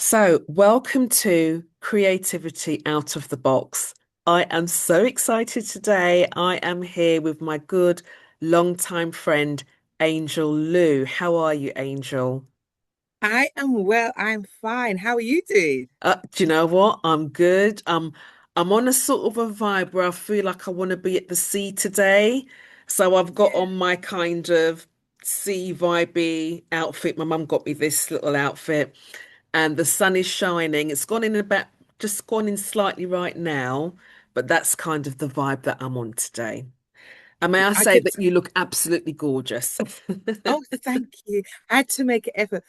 So, welcome to Creativity Out of the Box. I am so excited today. I am here with my good longtime friend, Angel Lou. How are you, Angel? I am well. I'm fine. How are you doing? Do you know what? I'm good. I'm on a sort of a vibe where I feel like I want to be at the sea today. So I've got Yeah. on my kind of sea vibey outfit. My mum got me this little outfit, and the sun is shining. It's gone in about just gone in slightly right now, but that's kind of the vibe that I'm on today. And may I I say could. that you look absolutely gorgeous? Oh, thank you. I had to make an effort,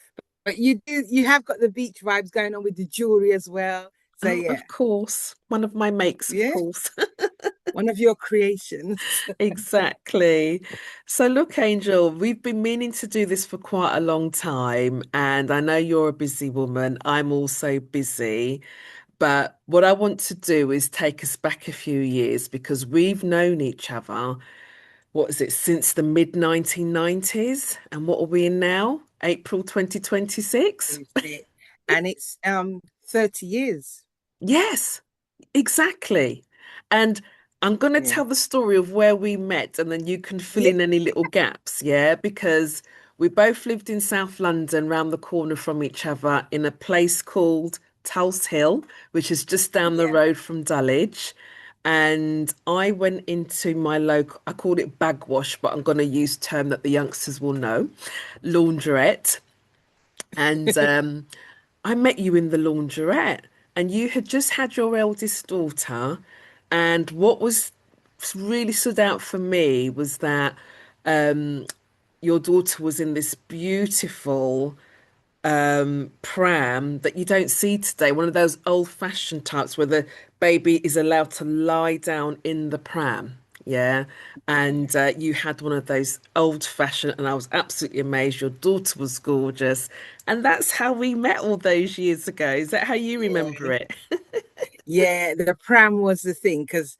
but you do. You have got the beach vibes going on with the jewelry as well. So Oh, yeah, of course. One of my makes, of yeah. course. One of your creations. Exactly. So, look, Angel, we've been meaning to do this for quite a long time, and I know you're a busy woman. I'm also busy. But what I want to do is take us back a few years because we've known each other, what is it, since the mid 1990s? And what are we in now? April 2026? Is it? And it's 30 years. Yes, exactly. And I'm going to Yeah. tell the story of where we met, and then you can fill Yeah. in any little gaps, yeah? Because we both lived in South London, round the corner from each other, in a place called Tulse Hill, which is just down the Yeah. road from Dulwich. And I went into my local, I called it bag wash, but I'm going to use a term that the youngsters will know, laundrette. And I met you in the laundrette, and you had just had your eldest daughter. And what was really stood out for me was that your daughter was in this beautiful pram that you don't see today, one of those old-fashioned types where the baby is allowed to lie down in the pram. Yeah. And you had one of those old-fashioned, and I was absolutely amazed. Your daughter was gorgeous. And that's how we met all those years ago. Is that how you remember Yeah. it? Yeah. The pram was the thing because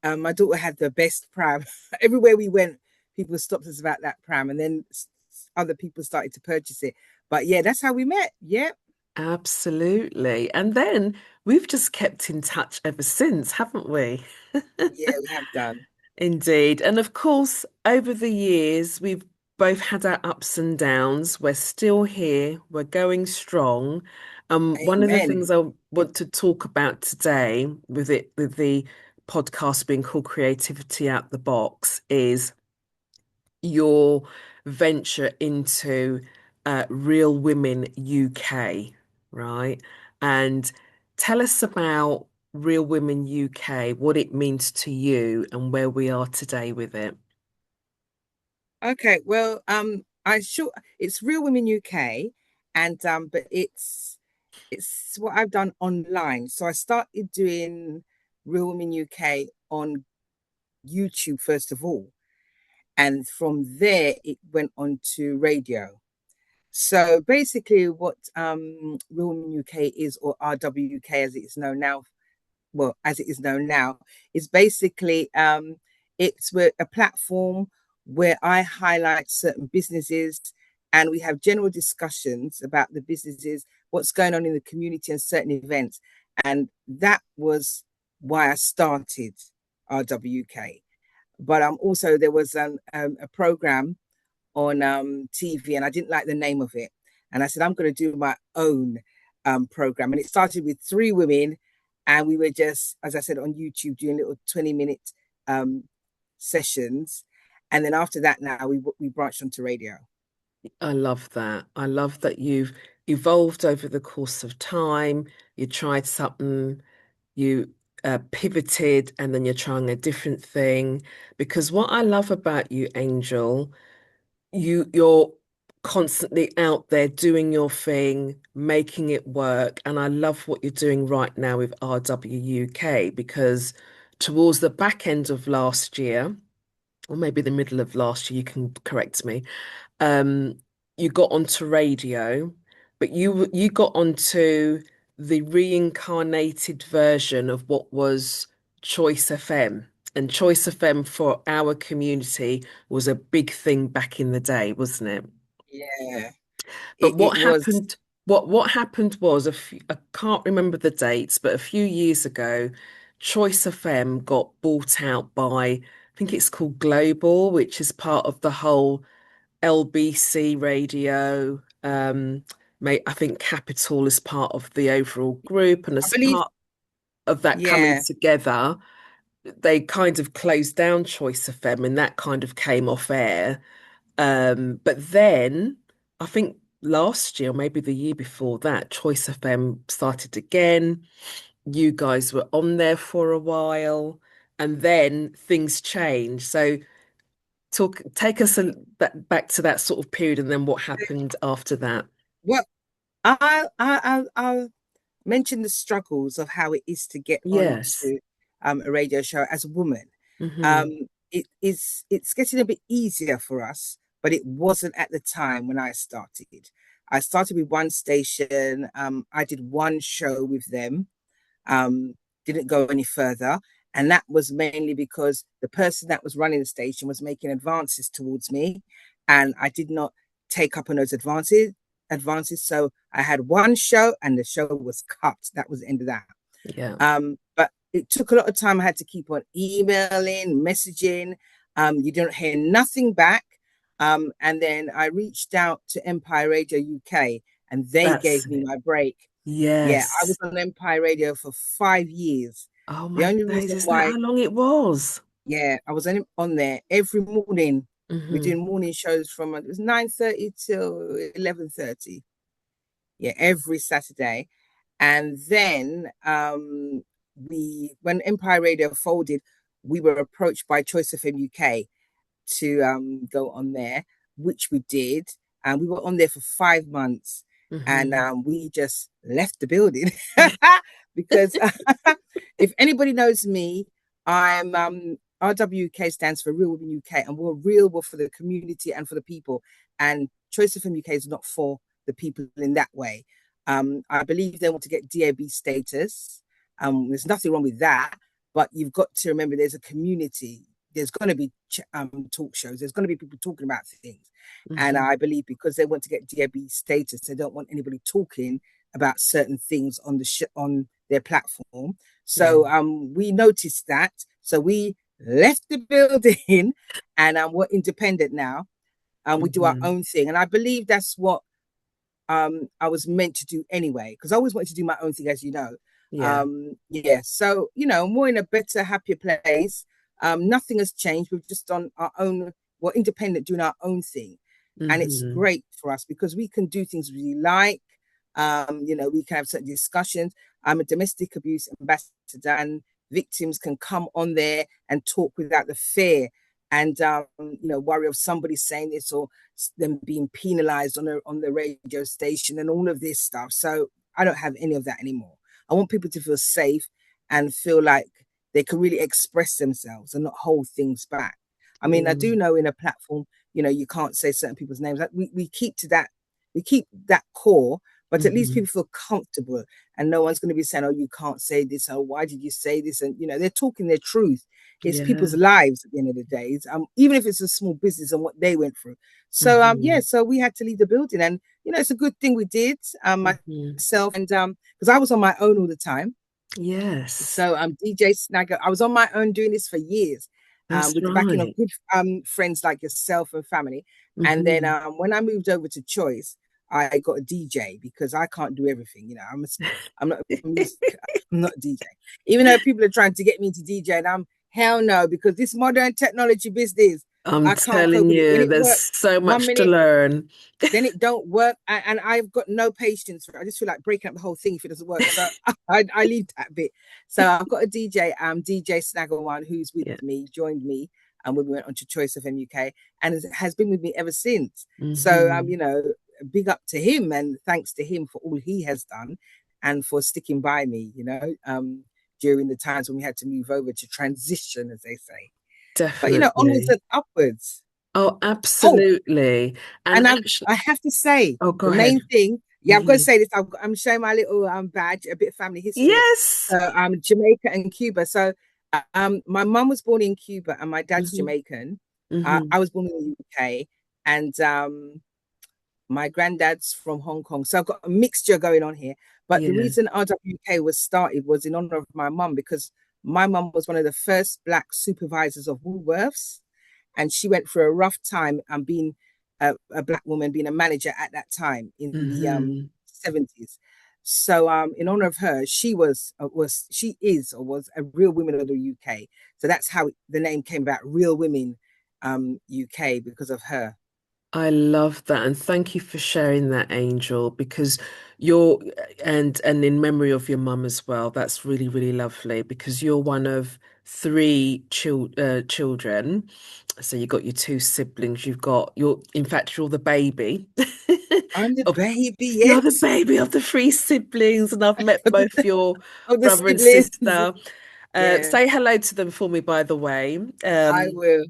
my daughter had the best pram. Everywhere we went, people stopped us about that pram, and then other people started to purchase it. But yeah, that's how we met. Yeah, Absolutely. And then we've just kept in touch ever since, haven't we? yeah, we have done. Indeed. And of course, over the years, we've both had our ups and downs. We're still here, we're going strong. One of the Amen. things I want to talk about today with the podcast being called Creativity Out the Box is your venture into Real Women UK, right? And tell us about Real Women UK, what it means to you, and where we are today with it. Okay, well, I sure it's Real Women UK, and but it's what I've done online. So I started doing Real Women UK on YouTube first of all, and from there it went on to radio. So basically, what Real Women UK is, or RWUK as it is known now, well, as it is known now, is basically it's a platform where I highlight certain businesses and we have general discussions about the businesses, what's going on in the community and certain events. And that was why I started RWK. But also there was a program on TV and I didn't like the name of it. And I said, I'm going to do my own program. And it started with three women. And we were just, as I said, on YouTube doing little 20-minute um, sessions. And then after that, now we branched onto radio. I love that. I love that you've evolved over the course of time. You tried something, you pivoted, and then you're trying a different thing. Because what I love about you, Angel, you're constantly out there doing your thing, making it work. And I love what you're doing right now with RWUK because towards the back end of last year, or maybe the middle of last year, you can correct me. Um, you got onto radio, but you got onto the reincarnated version of what was Choice FM. And Choice FM for our community was a big thing back in the day, wasn't it? Yeah, But it what was. happened? what happened was I can't remember the dates, but a few years ago, Choice FM got bought out by, I think it's called Global, which is part of the whole LBC radio. I think Capital is part of the overall group, and I as believe, part of that coming yeah, together, they kind of closed down Choice FM, and that kind of came off air. But then I think last year, maybe the year before that, Choice FM started again. You guys were on there for a while, and then things changed. So take us back to that sort of period, and then what happened after that. well, I'll mention the struggles of how it is to get Yes. onto a radio show as a woman. Hmm. It's getting a bit easier for us, but it wasn't at the time when I started. I started with one station. I did one show with them, um, didn't go any further. And that was mainly because the person that was running the station was making advances towards me, and I did not take up on those advances. So I had one show, and the show was cut. That was the end of that. Yeah. But it took a lot of time. I had to keep on emailing, messaging. You don't hear nothing back. And then I reached out to Empire Radio UK, and they That's gave me it. my break. Yeah, I was Yes. on Empire Radio for 5 years. Oh The my only days, reason is that why, how long it was? yeah, I was on there every morning. We're Hmm. doing morning shows from it was 9:30 till 11:30. Yeah, every Saturday. And then we when Empire Radio folded, we were approached by Choice FM UK to go on there, which we did. And we were on there for 5 months, and Hmm. we just left the building because if anybody knows me, I'm RWUK stands for Real Women UK, and we're real, we're for the community and for the people. And Choice FM UK is not for the people in that way. I believe they want to get DAB status. There's nothing wrong with that, but you've got to remember there's a community. There's going to be talk shows. There's going to be people talking about things. And Hmm. I believe because they want to get DAB status, they don't want anybody talking about certain things on on their platform. Yeah. So we noticed that. So we left the building, and we're independent now. And we do our Hmm. own thing. And I believe that's what I was meant to do anyway, because I always wanted to do my own thing, as you know. Yeah. Yeah, so more in a better, happier place. Nothing has changed. We've just done our own, we're independent, doing our own thing. And it's Hmm. great for us because we can do things we like. We can have certain discussions. I'm a domestic abuse ambassador, and victims can come on there and talk without the fear and worry of somebody saying this or them being penalized on the radio station and all of this stuff. So I don't have any of that anymore. I want people to feel safe and feel like they can really express themselves and not hold things back. I mean, I do Mm. know in a platform, you can't say certain people's names. We keep to that, we keep that core, but at least Hmm. people feel comfortable, and no one's going to be saying, "Oh, you can't say this," "Oh, why did you say this?" And they're talking their truth. It's Yeah. people's lives at the end of the day. Even if it's a small business and what they went through. So Hmm. yeah, so we had to leave the building, and it's a good thing we did. Hmm. Myself and because I was on my own all the time. Yes, So DJ Snagger, I was on my own doing this for years, that's with the backing of right. good friends like yourself and family. And then Hmm. when I moved over to Choice, I got a DJ because I can't do everything. I'm not a music, I'm not a DJ. Even though people are trying to get me to DJ, and I'm hell no, because this modern technology business, I'm I can't cope telling with it. When you, it there's works so one much to minute, learn. then it don't work, and I've got no patience for it. I just feel like breaking up the whole thing if it doesn't work. So I leave that bit. So I've got a DJ, DJ Snaggle One, who's with Yeah. me, joined me, and when we went on to Choice of MUK, and has been with me ever since. So Hmm. big up to him, and thanks to him for all he has done and for sticking by me, during the times when we had to move over to transition, as they say. But onwards Definitely. and upwards. Oh, Oh, absolutely. And and actually, I have to say, oh, go the ahead. main thing, yeah, I'm going to Hmm. say this. I'm showing my little badge, a bit of family history. Yes. So Jamaica and Cuba. So my mum was born in Cuba and my dad's Hmm. Jamaican. Hmm. I was born in the UK, and My granddad's from Hong Kong. So I've got a mixture going on here. But the Yeah. reason RWK was started was in honor of my mum, because my mum was one of the first Black supervisors of Woolworths. And she went through a rough time and being a Black woman, being a manager at that time in the Hmm. 70s. So in honor of her, she is or was a real woman of the UK. So that's how the name came about, Real Women UK, because of her. I love that, and thank you for sharing that, Angel, because you're and in memory of your mum as well. That's really, really lovely because you're one of children. So you got your two siblings. You've got in fact, you're the baby I'm the of baby, you're the yes. baby of the three siblings, and I've met both your Of the brother and siblings. sister. Yeah, Say hello to them for me, by the way. I will.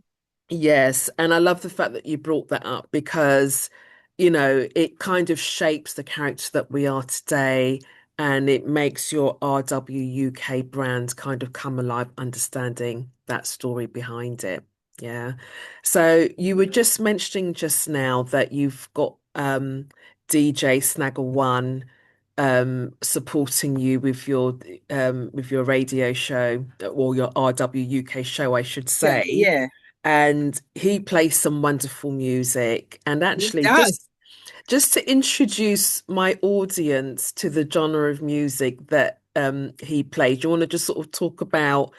Yes, and I love the fact that you brought that up because, it kind of shapes the character that we are today, and it makes your RWUK brand kind of come alive, understanding that story behind it. Yeah. So you were just mentioning just now that you've got DJ Snaggle One supporting you with your radio show or your RWUK show, I should Yeah, say, yeah, and he plays some wonderful music. And he actually, does. just to introduce my audience to the genre of music that he plays, you want to just sort of talk about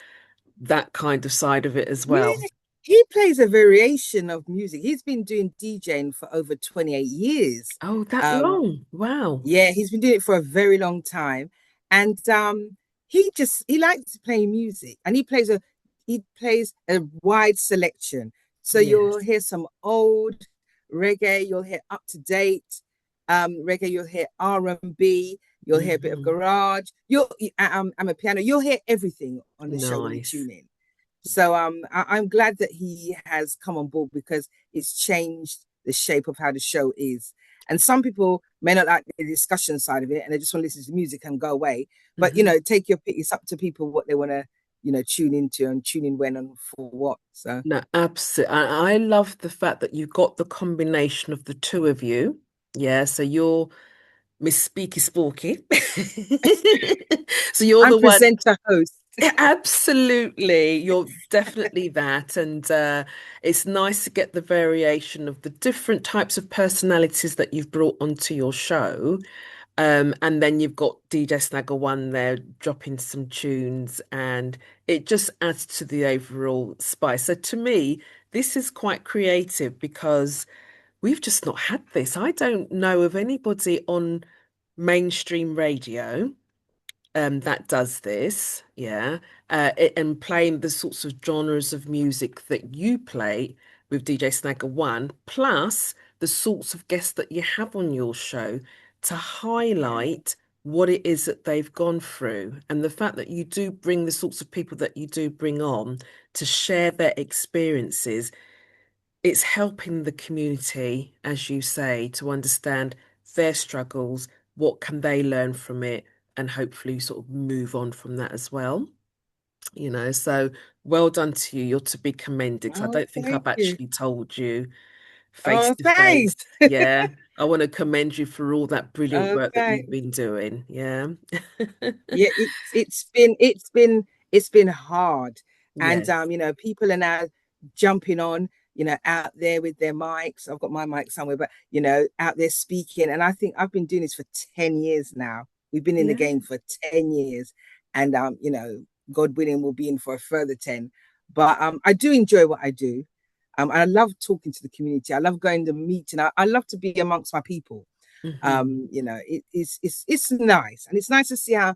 that kind of side of it as Yeah, well? he plays a variation of music. He's been doing DJing for over 28 years. Oh, that Um, long. Wow. Yeah, he's been doing it for a very long time. And he likes to play music, and he plays a wide selection. So you'll Yes. hear some old reggae, you'll hear up to date reggae, you'll hear R&B, you'll hear a bit of Hmm. garage. I'm a piano. You'll hear everything on the show when you Nice. tune in. So I'm glad that he has come on board because it's changed the shape of how the show is. And some people may not like the discussion side of it and they just want to listen to music and go away. But Hmm. take your pick. It's up to people what they want to, tune into and tune in when and for what. So No, absolutely. I love the fact that you got the combination of the two of you. Yeah, so you're Miss Speaky Sporky. So you're I'm the one. presenter host. Yeah, absolutely. You're definitely that. And it's nice to get the variation of the different types of personalities that you've brought onto your show. And then you've got DJ Snagger One there dropping some tunes, and it just adds to the overall spice. So to me, this is quite creative because we've just not had this. I don't know of anybody on mainstream radio that does this, yeah, and playing the sorts of genres of music that you play with DJ Snagger One, plus the sorts of guests that you have on your show to Yeah. highlight what it is that they've gone through, and the fact that you do bring the sorts of people that you do bring on to share their experiences, it's helping the community, as you say, to understand their struggles, what can they learn from it, and hopefully sort of move on from that as well. So well done to you. You're to be commended. 'Cause I Oh, don't think thank I've you. actually told you face Oh, to thanks. face. Yeah. I want to commend you for all that brilliant Oh, work that you've thanks. been doing. Yeah. Yeah, it's been hard. And Yes. people are now jumping on, out there with their mics. I've got my mic somewhere, but out there speaking. And I think I've been doing this for 10 years now. We've been in the Yeah. game for 10 years. And God willing, we'll be in for a further 10. But I do enjoy what I do. And I love talking to the community. I love going to meet, and I love to be amongst my people. Hmm. It's nice, and it's nice to see how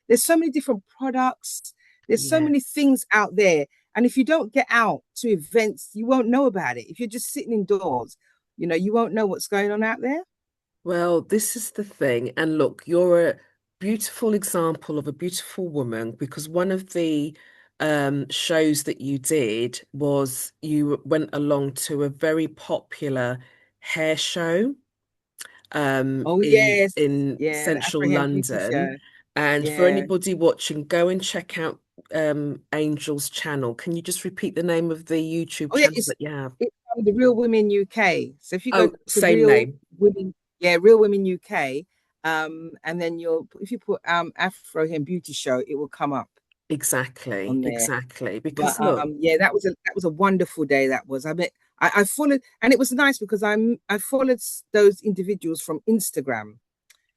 there's so many different products, there's so Yeah. many things out there, and if you don't get out to events you won't know about it. If you're just sitting indoors, you won't know what's going on out there. Well, this is the thing. And look, you're a beautiful example of a beautiful woman because one of the shows that you did was you went along to a very popular hair show Oh in yes, yeah, the central Afro Hair Beauty London. Show. And for Yeah. anybody watching, go and check out Angel's channel. Can you just repeat the name of the YouTube Oh yeah, channel it's that you have? it's the Real Women UK. So if you go Oh, to same name. Women, yeah, Real Women UK. And then if you put Afro Hem Beauty Show, it will come up Exactly, on there. exactly. But Because look, yeah, that was a wonderful day. That was. I mean, I followed, and it was nice because I followed those individuals from Instagram,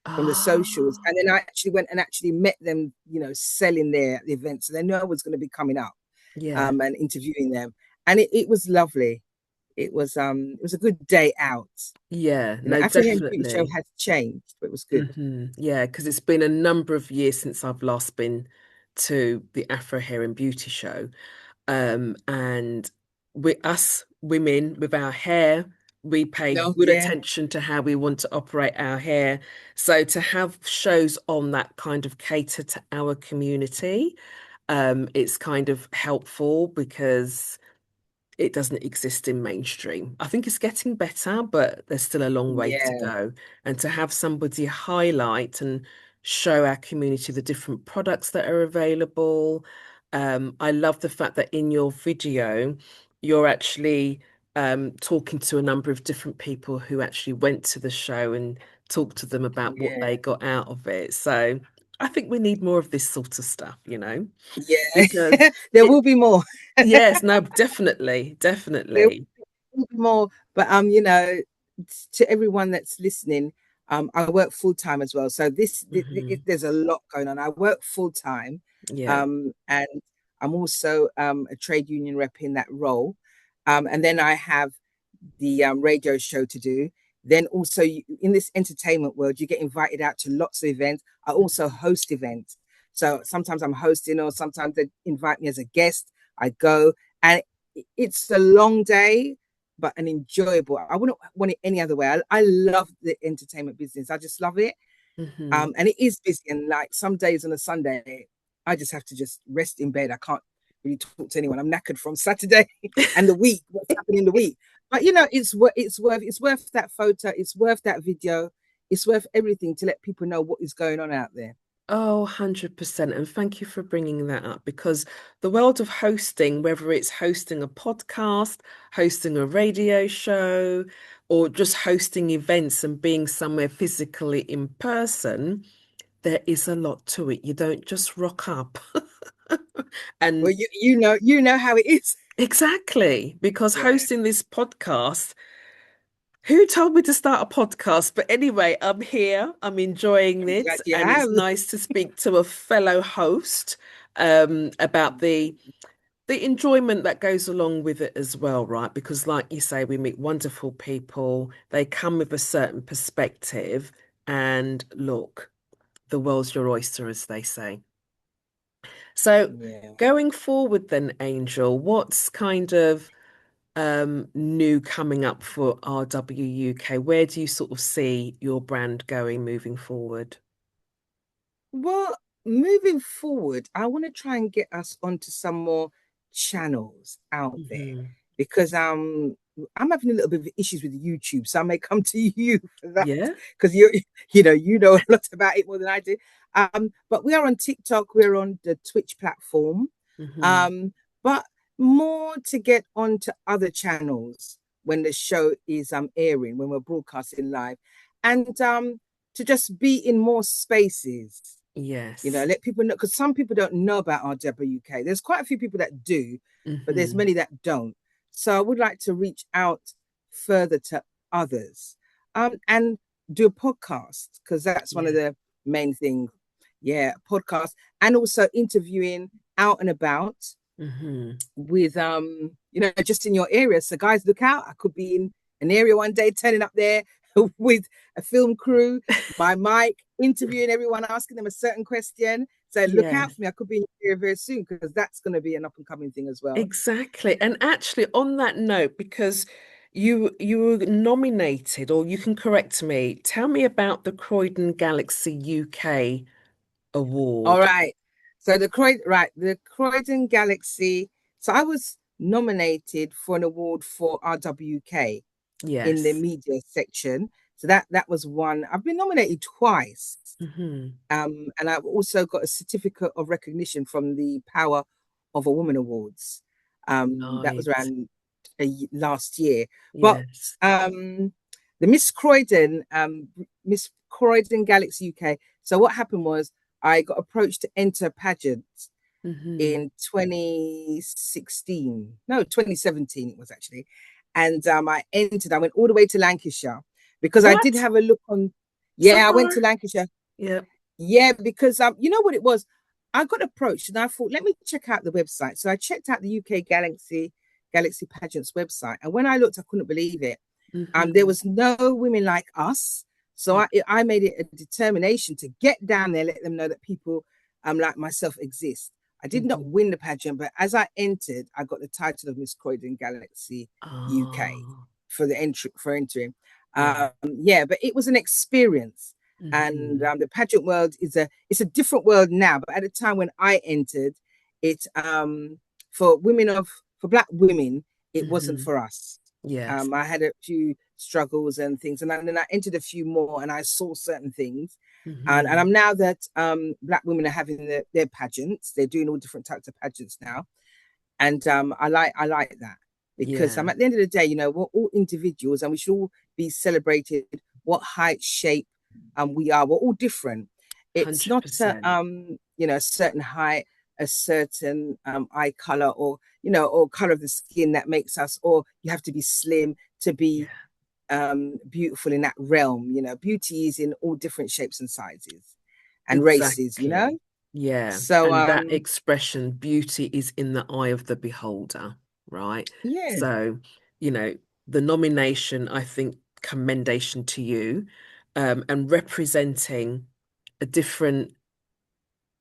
from the socials, ah, and then I actually went and actually met them, selling there at the event, so they know I was going to be coming up, yeah, and interviewing them, and it was lovely. It was a good day out. yeah, no, Afro Hen Beauty Show definitely. has changed, but it was good. Yeah, because it's been a number of years since I've last been to the Afro Hair and Beauty Show. And us women with our hair, we pay No, good yeah, attention to how we want to operate our hair. So to have shows on that kind of cater to our community, it's kind of helpful because it doesn't exist in mainstream. I think it's getting better, but there's still a long way to yeah, go. And to have somebody highlight and show our community the different products that are available. I love the fact that in your video, you're actually talking to a number of different people who actually went to the show and talked to them about what they yeah, got out of it. So I think we need more of this sort of stuff, yeah. because There it, will be more. yes, no, definitely, There definitely. will be more. But to everyone that's listening, I work full time as well. So Hmm. there's a lot going on. I work full time, Yeah. and I'm also a trade union rep in that role. And then I have the radio show to do. Then also in this entertainment world, you get invited out to lots of events. I also host events. So sometimes I'm hosting, or sometimes they invite me as a guest. I go, and it's a long day, but an enjoyable. I wouldn't want it any other way. I love the entertainment business. I just love it. Hmm. And it is busy. And like some days on a Sunday, I just have to just rest in bed. I can't really talk to anyone. I'm knackered from Saturday and the week, what's happening in the week. But it's worth that photo, it's worth that video, it's worth everything to let people know what is going on out there. Oh, 100%. And thank you for bringing that up because the world of hosting, whether it's hosting a podcast, hosting a radio show, or just hosting events and being somewhere physically in person, there is a lot to it. You don't just rock up. Well, And you know how it is. exactly, because Yeah, hosting this podcast, who told me to start a podcast? But anyway, I'm here. I'm enjoying I'm it, glad you and it's have. nice to speak to a fellow host about the enjoyment that goes along with it as well, right? Because, like you say, we meet wonderful people. They come with a certain perspective, and look, the world's your oyster, as they say. So, Yeah. going forward, then, Angel, what's kind of new coming up for RWUK? Where do you sort of see your brand going moving forward? Well, moving forward, I want to try and get us onto some more channels out there, Hmm. because I'm having a little bit of issues with YouTube, so I may come to you for that, Yeah. because you know a lot about it more than I do. But we are on TikTok, we're on the Twitch platform, Hmm. um, but more to get onto other channels when the show is airing, when we're broadcasting live, and to just be in more spaces, Yes. let people know, because some people don't know about RWK. There's quite a few people that do, but there's Hmm. many that don't. So I would like to reach out further to others, and do a podcast, because that's one of Yeah. the main things. Yeah, podcast, and also interviewing out and about Hmm. with just in your area. So guys, look out. I could be in an area one day, turning up there with a film crew, my mic, interviewing everyone, asking them a certain question. So look Yeah. out for me. I could be in your area very soon, because that's going to be an up and coming thing as well. Exactly. And actually, on that note, because you were nominated, or you can correct me, tell me about the Croydon Galaxy UK All Award. right. So the Croydon Galaxy. So I was nominated for an award for RWK in the Yes. media section. So that was one. I've been nominated twice. Hmm. And I've also got a certificate of recognition from the Power of a Woman Awards. That was Right. around last year. But Yes. um, the Miss Croydon Galaxy UK. So what happened was I got approached to enter a pageant Mm-hmm. in 2016. No, 2017 it was actually. And I entered, I went all the way to Lancashire because I did What? have a look on. So Yeah, I went far? to Lancashire. Yep. Yeah, because you know what it was? I got approached and I thought, let me check out the website. So I checked out the UK Galaxy Pageants website. And when I looked, I couldn't believe it. There Mm-hmm. was no women like us. So Yeah. I made it a determination to get down there, let them know that people like myself exist. I did not Mm-hmm. win the pageant, but as I entered, I got the title of Miss Croydon Galaxy UK Oh, for the entry for entering. yeah. Yeah, but it was an experience, and Mm-hmm. the pageant world is a different world now. But at the time when I entered, it for women of for Black women, it wasn't Mm-hmm. for us. Yes. I had a few struggles and things, and then I entered a few more, and I saw certain things. And Mm-hmm. I'm now that Black women are having their pageants, they're doing all different types of pageants now, and I like that because Yeah. at the end of the day, we're all individuals, and we should all be celebrated. What height, shape, we are. We're all different. It's not 100%. a certain height, a certain eye color, or color of the skin that makes us, or you have to be slim to be Yeah. beautiful in that realm. Beauty is in all different shapes and sizes and races. Exactly. Yeah. So And that expression, beauty is in the eye of the beholder, right? yeah, So, you know, the nomination, I think, commendation to you, and representing a different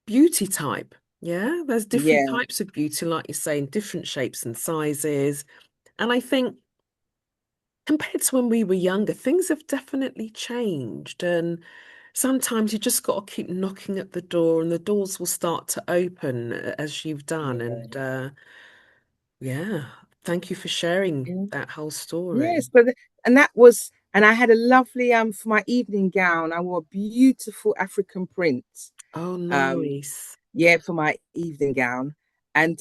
beauty type. Yeah, there's different yeah, types of beauty, like you say, in different shapes and sizes. And I think compared to when we were younger, things have definitely changed. And sometimes you just got to keep knocking at the door and the doors will start to open as you've done. And yeah. yeah, thank you for sharing Mm. that whole story. Yes, and I had a lovely for my evening gown. I wore a beautiful African print. Oh, Um, nice. yeah, for my evening gown, and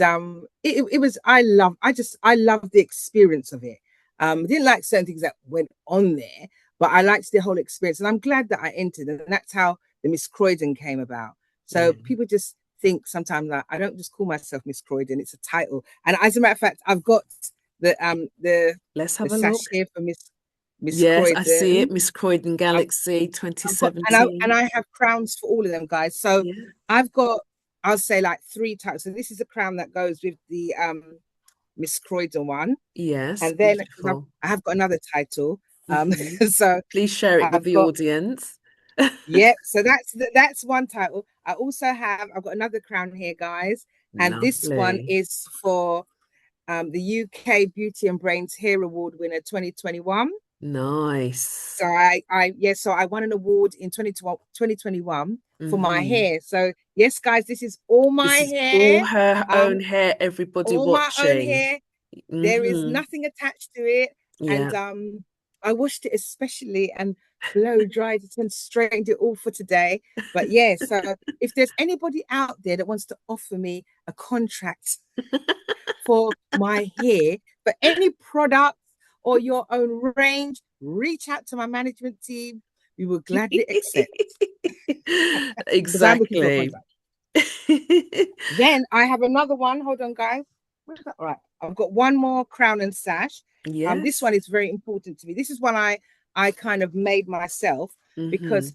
it was I loved the experience of it. I didn't like certain things that went on there, but I liked the whole experience, and I'm glad that I entered, and that's how the Miss Croydon came about. So Yeah. people just think sometimes that I don't just call myself Miss Croydon; it's a title. And as a matter of fact, I've got the um the Let's the have a sash look. here for Miss Yes, I see it. Croydon. Miss Croydon I've, Galaxy I've got and 2017. I have crowns for all of them, guys. So Yeah. I've got, I'll say, like three types. So this is a crown that goes with the Miss Croydon one, Yes, and then beautiful. I have got another title. Hmm. So Please share it with I've the got, audience. yeah. So that's one title. I've got another crown here, guys, and this one Lovely. is for the UK Beauty and Brains Hair Award winner 2021. Nice. So I won an award in 2021 for my Hmm. hair. So yes, guys, this is all my This is all hair. her own Um, hair, everybody all my own watching. hair. There is Hmm. nothing attached to it. And Yeah. I washed it especially and blow dried it and straightened it all for today. But yeah, so if there's anybody out there that wants to offer me a contract for my hair, for any product or your own range, reach out to my management team. We will gladly accept because I'm looking for a Exactly. contract. Then I have another one. Hold on, guys. Where's that? All right. I've got one more crown and sash. This Yes. one is very important to me. This is one I kind of made myself Hmm. because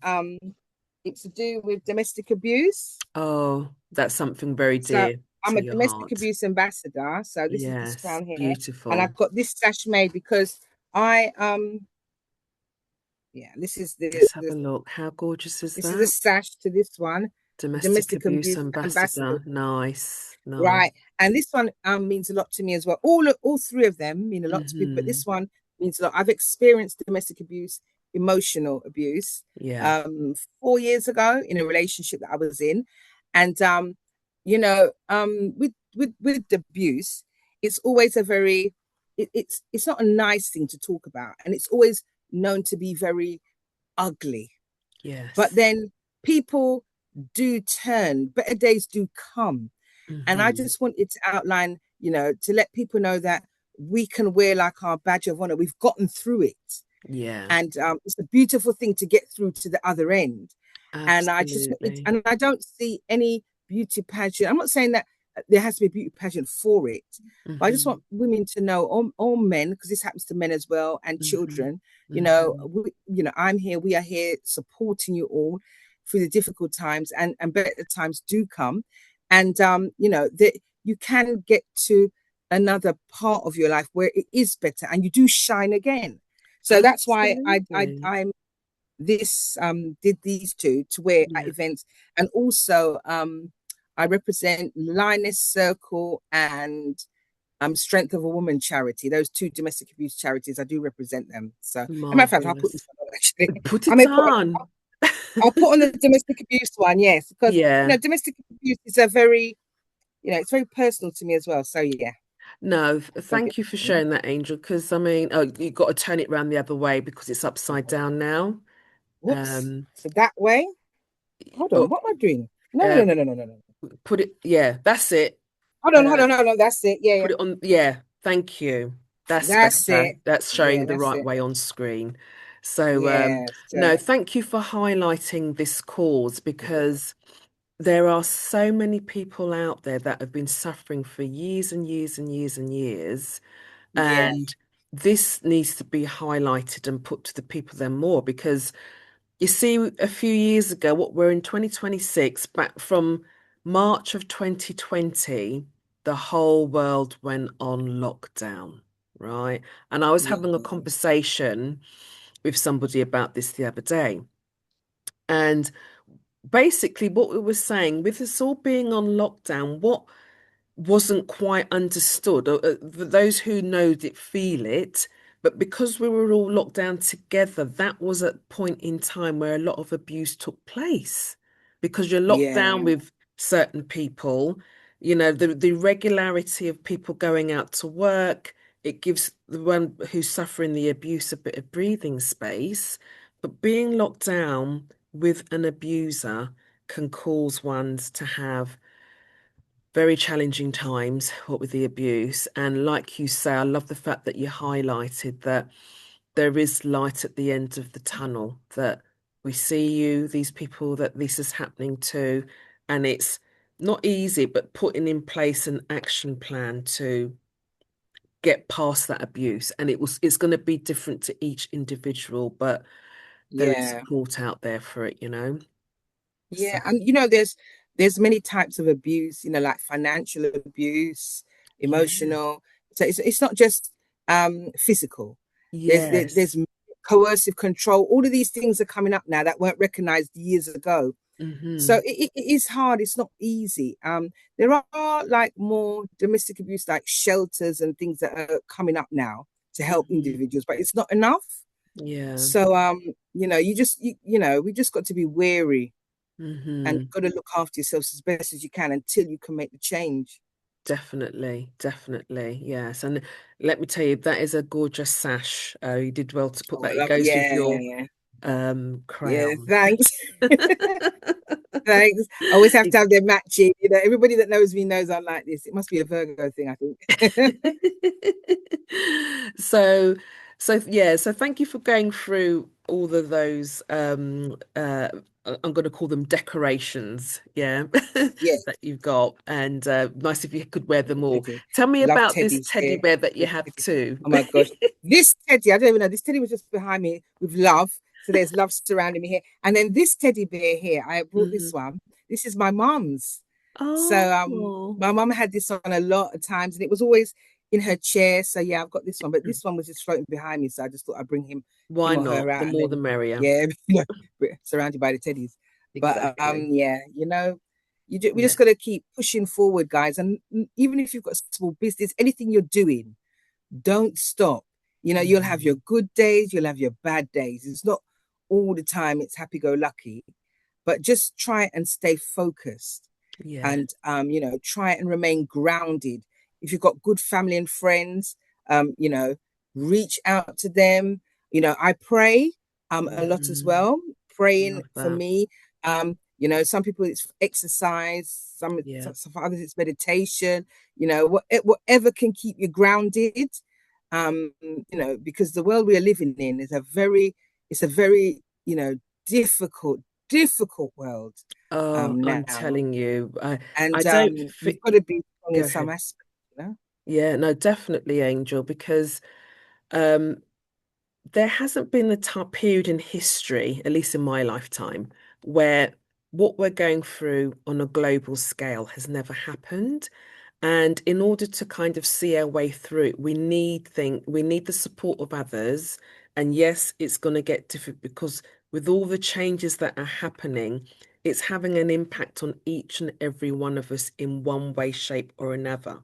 it's to do with domestic abuse. Oh, that's something very So dear I'm to a your domestic heart. abuse ambassador. So this is this Yes. crown here, and Beautiful. I've got this sash made because I yeah, Let's have a look. How gorgeous is this is a that? sash to this one, Domestic domestic abuse abuse ambassador. ambassador. Nice. Nice. Right. And this one means a lot to me as well. All three of them mean a lot to me, but Hmm. this one means a lot. I've experienced domestic abuse, emotional abuse, Yeah. 4 years ago in a relationship that I was in. And with abuse, it's always it's not a nice thing to talk about. And it's always known to be very ugly. But Yes. then people do turn, better days do come, and I Hmm. just wanted to outline, to let people know that we can wear like our badge of honor. We've gotten through it. Yeah, And it's a beautiful thing to get through to the other end. And I just wanted, absolutely. and I don't see any beauty pageant. I'm not saying that there has to be a beauty pageant for it, but I just Hmm. want women to know, all men, because this happens to men as well, and Hmm. children. Hmm. I'm here. We are here supporting you all through the difficult times, and better times do come, and that you can get to another part of your life where it is better, and you do shine again. So that's why Absolutely. I'm this did these two to wear at Yeah. events, and also I represent Lioness Circle and Strength of a Woman charity. Those two domestic abuse charities, I do represent them. So, as a matter of fact, I'll put this Marvelous. on actually. Put I it may on. I'll put on the domestic abuse one, yes, because Yeah. domestic abuse is a very it's very personal to me as well. So yeah, No, so yeah. thank you for sharing that, Angel, because I mean, oh, you've got to turn it around the other way because it's upside down now. Whoops. Um, So that way, hold on, oh, what am I doing? No, no, uh, no, no, no, no, no. put it, yeah, that's it. Hold Uh, on, no, no, that's it. Yeah, yeah. put it on, yeah, thank you. That's That's better. it. That's Yeah, showing the that's right it. way on screen. So, Yeah. no, So thank you for highlighting this cause because there are so many people out there that have been suffering for years and years and years and years. yeah, And this needs to be highlighted and put to the people then more because you see, a few years ago, what we're in 2026, back from March of 2020, the whole world went on lockdown, right? And I was yeah, having a conversation with somebody about this the other day. And basically, what we were saying, with us all being on lockdown, what wasn't quite understood. For those who knowed it, feel it. But because we were all locked down together, that was a point in time where a lot of abuse took place. Because you're locked down yeah, with certain people, the regularity of people going out to work, it gives the one who's suffering the abuse a bit of breathing space. But being locked down with an abuser can cause ones to have very challenging times, what with the abuse. And like you say, I love the fact that you highlighted that there is light at the end of the tunnel, that we see you, these people that this is happening to, and it's not easy, but putting in place an action plan to get past that abuse. And it's going to be different to each individual, but there is yeah, support out there for it. So yeah. And there's many types of abuse. Like financial abuse, yeah. emotional. So it's not just physical. There's Yes. coercive control. All of these things are coming up now that weren't recognized years ago. So Hmm. it is hard. It's not easy. There are like more domestic abuse, like shelters and things that are coming up now to help Hmm. individuals, but it's not enough. Yeah. So we just got to be wary and Hmm. got to look after yourselves as best as you can until you can make the change. Definitely, definitely, yes. And let me tell you, that is a gorgeous sash. You did well to put Oh, that. I It love it. goes with Yeah, yeah, your yeah. Yeah, crown. thanks. Thanks. I always have to It- have their matching. Everybody that knows me knows I'm like this. It must be a Virgo thing, I think. So, so yeah, so thank you for going through all of those I'm going to call them decorations, yeah, Yeah, that you've got, and nice if you could wear them all. teddy. Tell me Love about this teddies. teddy Yeah, bear that you love have teddy. too. Oh my gosh. This teddy, I don't even know. This teddy was just behind me with love. So there's love surrounding me here. And then this teddy bear here, I brought this Mhm. one. This is my mum's. So Oh, my mum had this on a lot of times and it was always in her chair. So yeah, I've got this one, but this one was just floating behind me. So I just thought I'd bring why him or her not? The out and more the then merrier. yeah, surrounded by the teddies. But Exactly. yeah, we Yeah. just got to keep pushing forward, guys. And even if you've got a small business, anything you're doing, don't stop. You'll have your Mhm. good days, you'll have your bad days. It's not all the time it's happy go lucky, but just try and stay focused Yeah. and try and remain grounded. If you've got good family and friends, reach out to them. I pray a lot as Mhm. well, praying Love for that. me. Some people it's exercise, Yeah. some for others it's meditation. Whatever can keep you grounded, because the world we are living in is it's a very, difficult, difficult world Oh, I'm now. telling you, I And don't you've fit. got to be strong in Go some ahead. aspects. Yeah, no, definitely, Angel, because um, there hasn't been a period in history, at least in my lifetime, where what we're going through on a global scale has never happened. And in order to kind of see our way through it, we need the support of others. And yes, it's going to get difficult because with all the changes that are happening, it's having an impact on each and every one of us in one way, shape, or another.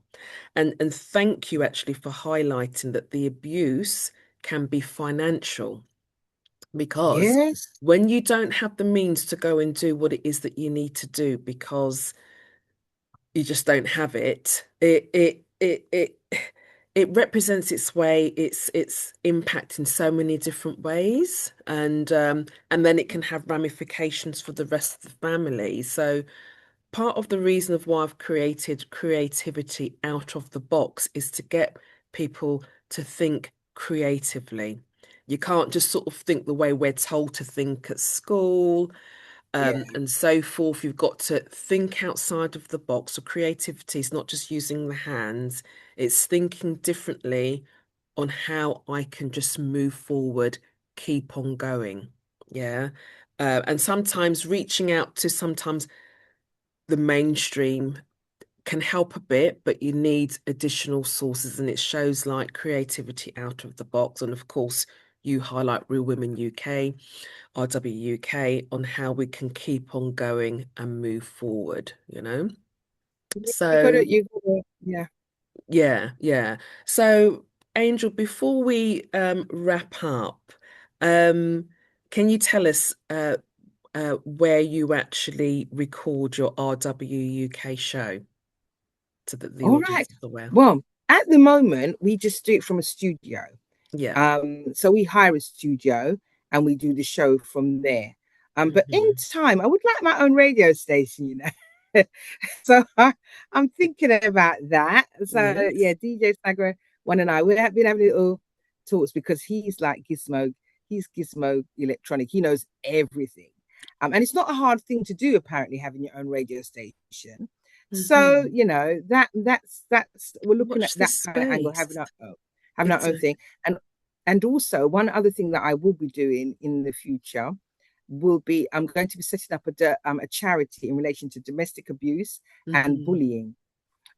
And thank you actually for highlighting that the abuse can be financial because Yes. when you don't have the means to go and do what it is that you need to do because you just don't have it, it represents its way, its impact in so many different ways, and then it can have ramifications for the rest of the family. So part of the reason of why I've created creativity out of the box is to get people to think creatively. You can't just sort of think the way we're told to think at school, Yeah. and so forth. You've got to think outside of the box. So creativity is not just using the hands, it's thinking differently on how I can just move forward, keep on going. Yeah. And sometimes reaching out to sometimes the mainstream can help a bit, but you need additional sources, and it shows like creativity out of the box. And of course, you highlight Real Women UK, RWUK, on how we can keep on going and move forward, you know? So, Yeah. yeah, yeah. So, Angel, before we wrap up, um, can you tell us where you actually record your RWUK show so that the All audience right. is aware? Well, at the moment, we just do it from a studio. Yeah. So we hire a studio and we do the show from there. But in Hmm. time, I would like my own radio station. So I'm thinking about that. So Yes. yeah, DJ Snagger one and I we have been having little talks because he's like Gizmo, he's Gizmo electronic. He knows everything. And it's not a hard thing to do, apparently, having your own radio station. So, Hmm. that's we're looking at Watch that this kind of angle, space. having our own Exactly. thing. And also one other thing that I will be doing in the future will be I'm going to be setting up a charity in relation to domestic abuse and Hmm. bullying.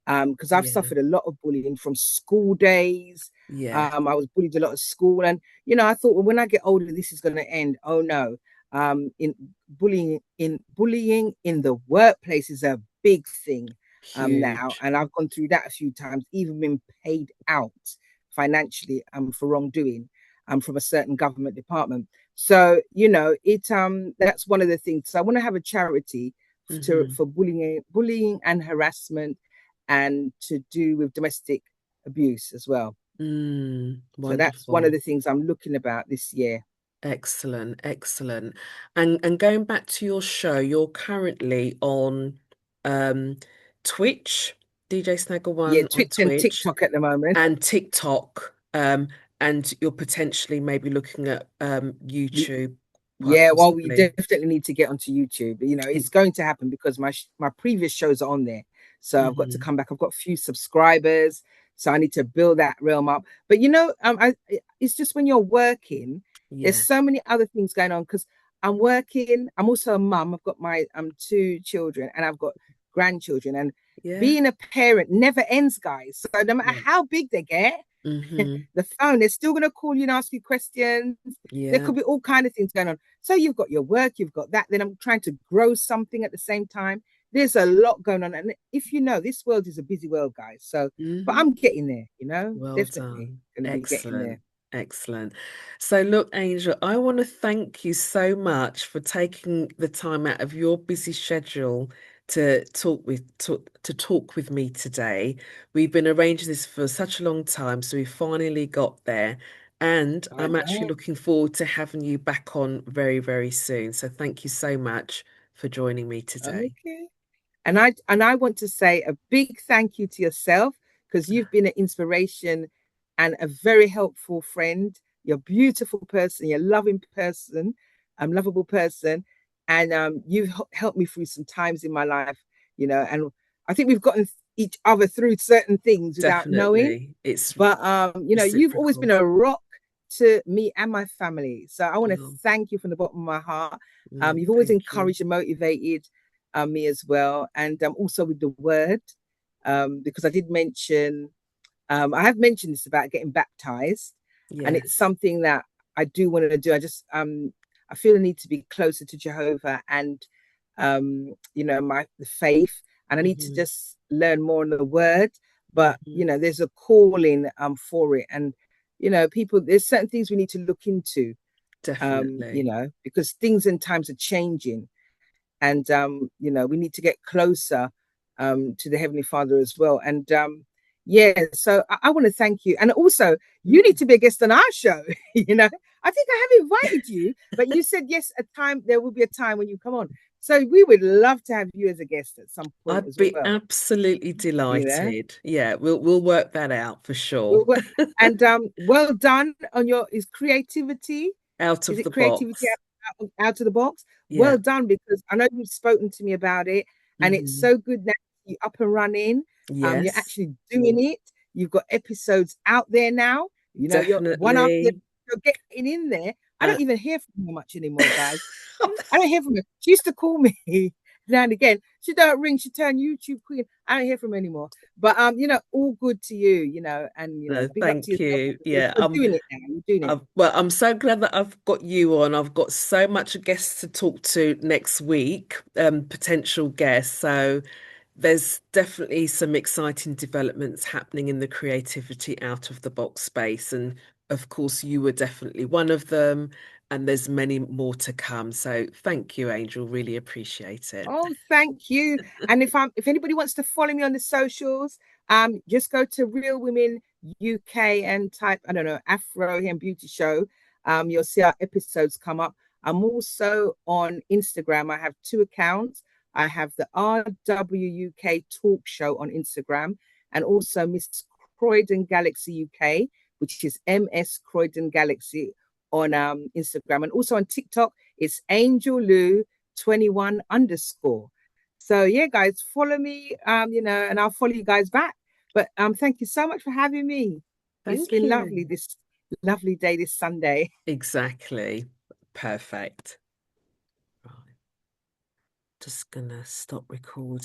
Because I've Yeah. suffered a lot of bullying from school days. Yeah. I was bullied a lot at school, and I thought, well, when I get older, this is going to end. Oh no! In bullying in the workplace is a big thing now, Huge. and I've gone through that a few times, even been paid out financially for wrongdoing from a certain government department. So that's one of the things. So I want to have a charity Hmm. for bullying and harassment, and to do with domestic abuse as well. So that's one of Wonderful. the things I'm looking about this year. Excellent. Excellent. And going back to your show, you're currently on um Twitch, DJ Snagger Yeah, One on Twitch and Twitch, TikTok at the moment. and TikTok. And you're potentially maybe looking at YouTube, quite Yeah, well, we possibly. definitely need to get onto YouTube. It, It's going to happen because my previous shows are on there. So I've got to hmm. come back. I've got a few subscribers, so I need to build that realm up. But it's just when you're working, there's Yeah. so many other things going on because I'm working. I'm also a mum. I've got my two children and I've got grandchildren. And Yeah. being a parent never ends, guys. So no matter Yeah. how big they get, Hmm. the phone, they're still going to call you and ask you questions. There Yeah. could be all kind of things going on. So you've got your work, you've got that. Then I'm trying to grow something at the same time. There's a lot going on, and if this world is a busy world, guys. So, but Hmm. I'm getting there. Well Definitely done. going to be getting there. Excellent. Excellent. So look, Angel, I want to thank you so much for taking the time out of your busy schedule to talk with me today. We've been arranging this for such a long time, so we finally got there. And I I'm actually know. looking forward to having you back on very, very soon. So thank you so much for joining me today. Okay. And I want to say a big thank you to yourself because you've been an inspiration and a very helpful friend. You're a beautiful person. You're a loving person, lovable person, and you've helped me through some times in my life, and I think we've gotten each other through certain things without knowing. Definitely. It's But you've always been reciprocal. a rock to me and my family. So I want to Oh, thank you from the bottom of my heart. no, You've always thank you. encouraged and motivated me as well, and also with the word, because I have mentioned this about getting baptized, and it's Yes. something that I do want to do. I feel the need to be closer to Jehovah and my the faith, and I need to Hmm. just learn more on the word. But Hmm. there's a calling for it, and people, there's certain things we need to look into, Definitely. because things and times are changing, and we need to get closer to the Heavenly Father as well. And yeah, so I want to thank you, and also you need Mm. to be a guest on our show. I think I have invited you, but you said yes. There will be a time when you come on. So we would love to have you as a guest at some point I'd as be well. absolutely You know, delighted. Yeah, we'll work that out for sure. well, and well done on your is creativity. Out Is of the it creativity box. out of the box? Yeah. Well done, because I know you've spoken to me about it, and it's Hmm. so good now you're up and running. You're Yes, actually doing it. You've got episodes out there now. You're one after the, definitely. you're getting in there. I Uh, don't even hear from her much anymore, guys. I don't hear from her. She used to call me now and again. She don't ring. She turned YouTube queen. I don't hear from her anymore. But all good to you. And no, big up to thank yourself. you. Yeah, You're doing it now. You're doing it. well, I'm so glad that I've got you on. I've got so much guests to talk to next week, potential guests. So there's definitely some exciting developments happening in the creativity out of the box space. And of course, you were definitely one of them. And there's many more to come. So thank you, Angel. Really appreciate it. Oh, thank you. And if anybody wants to follow me on the socials, just go to Real Women UK and type, I don't know, Afro and Beauty Show. You'll see our episodes come up. I'm also on Instagram. I have two accounts. I have the RWUK Talk Show on Instagram, and also Miss Croydon Galaxy UK, which is MS Croydon Galaxy on Instagram, and also on TikTok. It's Angel Lou 21 underscore. So yeah, guys, follow me, and I'll follow you guys back. But thank you so much for having me. It's Thank been lovely, you. this lovely day this Sunday. Exactly. Perfect. Right. Just gonna stop recording.